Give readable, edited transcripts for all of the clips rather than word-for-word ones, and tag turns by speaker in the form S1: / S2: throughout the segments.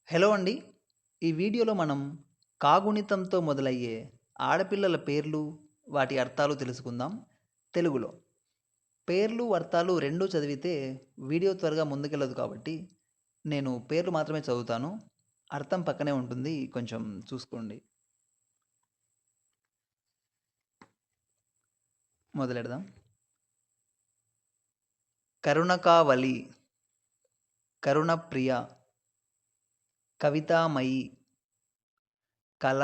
S1: Hello అండి. ఈ వీడియోలో మనం కాగుణితంతో మొదలయ్యే ఆడపిల్లల పేర్లు, వాటి అర్థాలు తెలుసుకుందాం తెలుగులో. పేర్లు, అర్థాలు రెండూ చదివితే వీడియో త్వరగా ముందుకెళ్ళదు కాబట్టి, నేను పేర్లు మాత్రమే చదువుతాను. అర్థం పక్కనే ఉంటుంది. కొంచెం చూసుకోండి. మొదలెడదాం. కరుణకావలి, కరుణప్రియ, కవితామయి, కళ,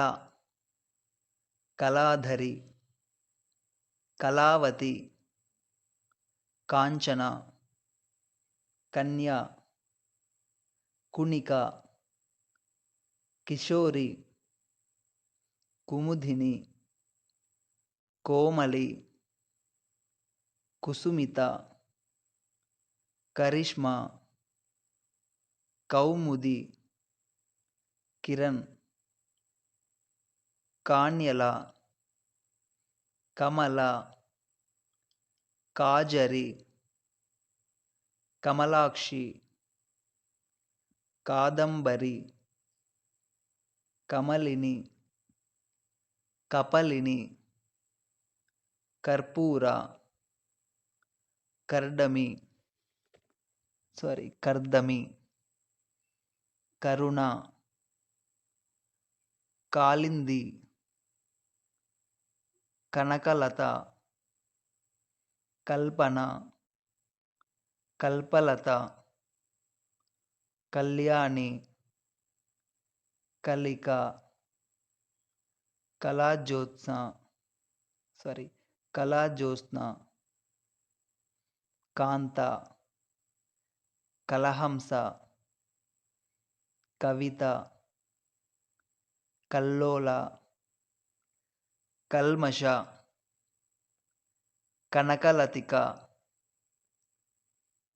S1: కళాధరి, కళావతి, కాంచన, కన్య, కుణిక, కిషోరి, కుముదిని, కోమలి, కుసుమిత, కరిష్మా, కౌముది, కిరణ్, కాన్యల, కమల, కాజరి, కమలాక్షి, కాదంబరి, కమలిని, కపలిని, కర్పూర, కర్దమి, కరుణ, కాలింది, కనకలత, కల్పన, కల్పలత, కళ్యాణి, కలిక, కళాజ్యోత్స్న, కాంత, కలహంస, కవిత, కల్లోల, కల్మష, కనకలతిక,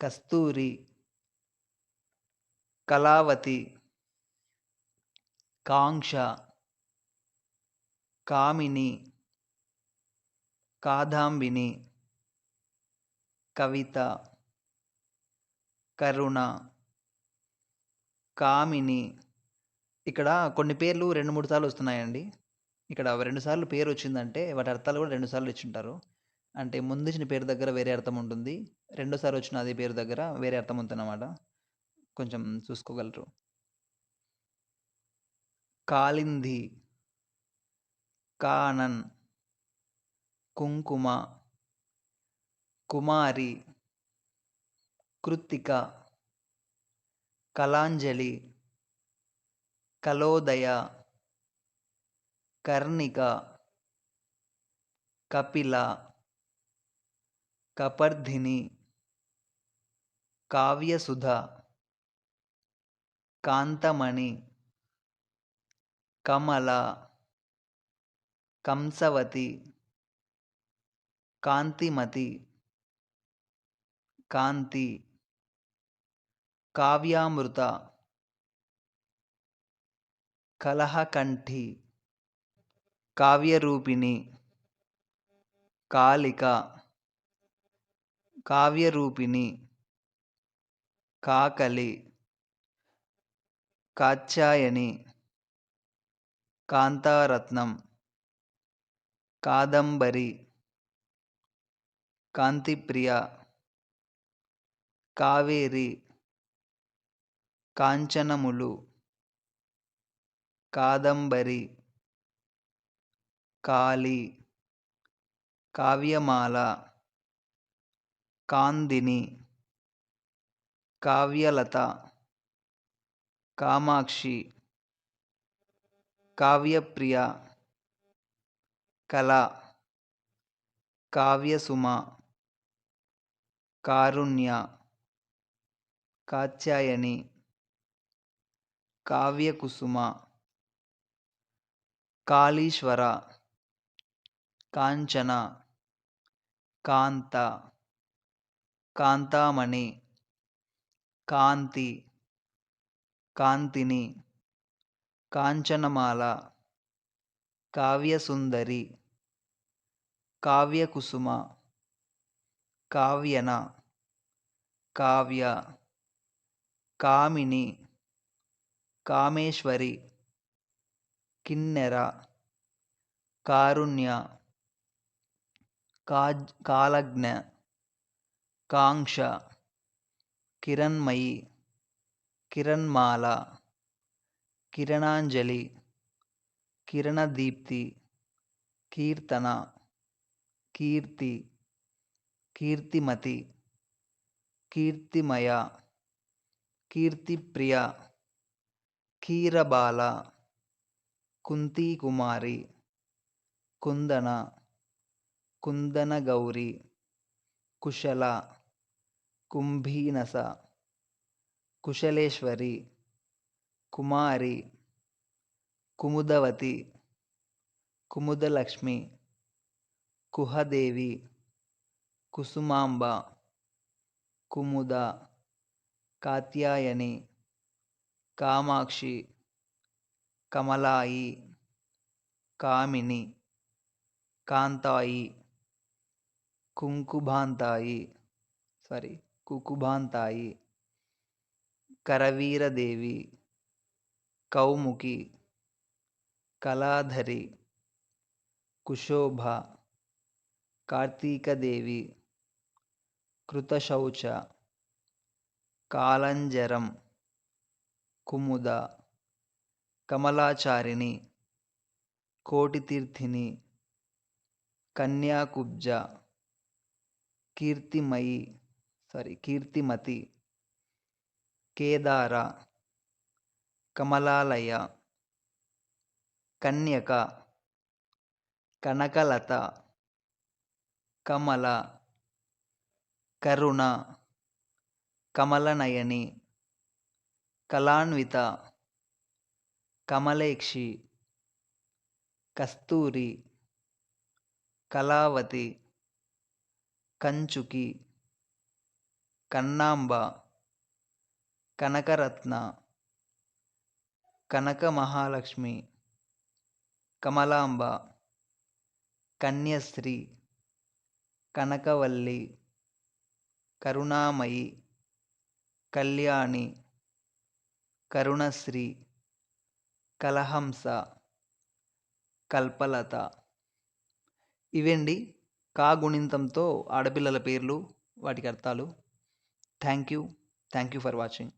S1: కస్తూరి, కళావతి, కాంక్ష, కామిని, కాదాంబిని, కవిత, కరుణ, కామిని. ఇక్కడ కొన్ని పేర్లు 2-3 సార్లు వస్తున్నాయండి. ఇక్కడ 2 సార్లు పేరు వచ్చిందంటే వాటి అర్థాలు కూడా 2 సార్లు ఇచ్చుంటారు. అంటే ముందొచ్చిన పేరు దగ్గర వేరే అర్థం ఉంటుంది. రెండోసారి వచ్చిన అదే పేరు దగ్గర వేరే అర్థం ఉంటుందన్నమాట. కొంచెం చూసుకోగలరు. కాలింది, కానన్, కుంకుమ, కుమారి, కృత్తిక, కళాంజలి, కలోదయ, కర్ణిక, కపిల, కపర్ధిని, కావ్యసుధ, కాంతమణి, కమల, కంసవతి, కాంతిమతి, కాంతి, కావ్యామృత, కలహకంఠి, కావ్యరూపిణి, కాళిక, కావ్యరూపిణి, కాకలి, కాత్యాయని, కాంతారత్నం, కాదంబరి, కాంతిప్రియ, కావేరి, కాంచనములు, కాదంబరి, కాళి, కావ్యమాల, కాందిని, కావ్యలత, కామాక్షి, కావ్యప్రియ, కళ, కావ్యసుమ, కారుణ్య, కాత్యాయని, కావ్యకుసుమ, కాళీశ్వర, కాంచన, కాంత, కాంతామణి, కాంతి, కాంతిని, కాంచనమాల, కావ్యసుందరి, కావ్యకుసుమ, కావ్యన, కావ్య, కామిని, కామేశ్వరి, కిన్నెర, కారుణ్య, కాలజ్ఞ, కాంక్ష, కిరణ్మయి, కిరణ్మాల, కిరణాంజలి, కిరణదీప్తి, కీర్తన, కీర్తి, కీర్తిమతి, కీర్తిమయ, కీర్తిప్రియ, కీరబాల, కుంతీకుమారి, కుందన, కుందనగౌరి, కుశల, కుంభీనస, కుశలేశ్వరి, కుమారి, కుముదవతి, కుముదలక్ష్మి, కుహదేవి, కుసుమాంబ, కుముద, కాత్యాయని, కామాక్షి, కమలాయి, కామిని, కాంతాయి, కుకుభాంతాయి, కరవీరదేవి, కౌముకి, కళాధరి, కుశోభ, కార్తీకదేవి, కృతశౌచ, కాలంజరం, కుముద, కమలాచారిణి, కోటితీర్థిని, కన్యాకుబ్జ, కీర్తిమతి, కేదార, కమలాలయ, కన్యక, కనకలత, కమల, కరుణ, కమలనయని, కళాన్విత, కమలేక్షి, కస్తూరి, కళావతి, కంచుకి, కన్నాంబ, కనకరత్న, కనకమహాలక్ష్మి, కమలాంబ, కన్యశ్రీ, కనకవల్లి, కరుణామయి, కళ్యాణి, కరుణశ్రీ, కలహంస, కల్పలత. ఇవండి కా గుణింతంతో ఆడపిల్లల పేర్లు, వాటికి అర్థాలు. Thank you for watching.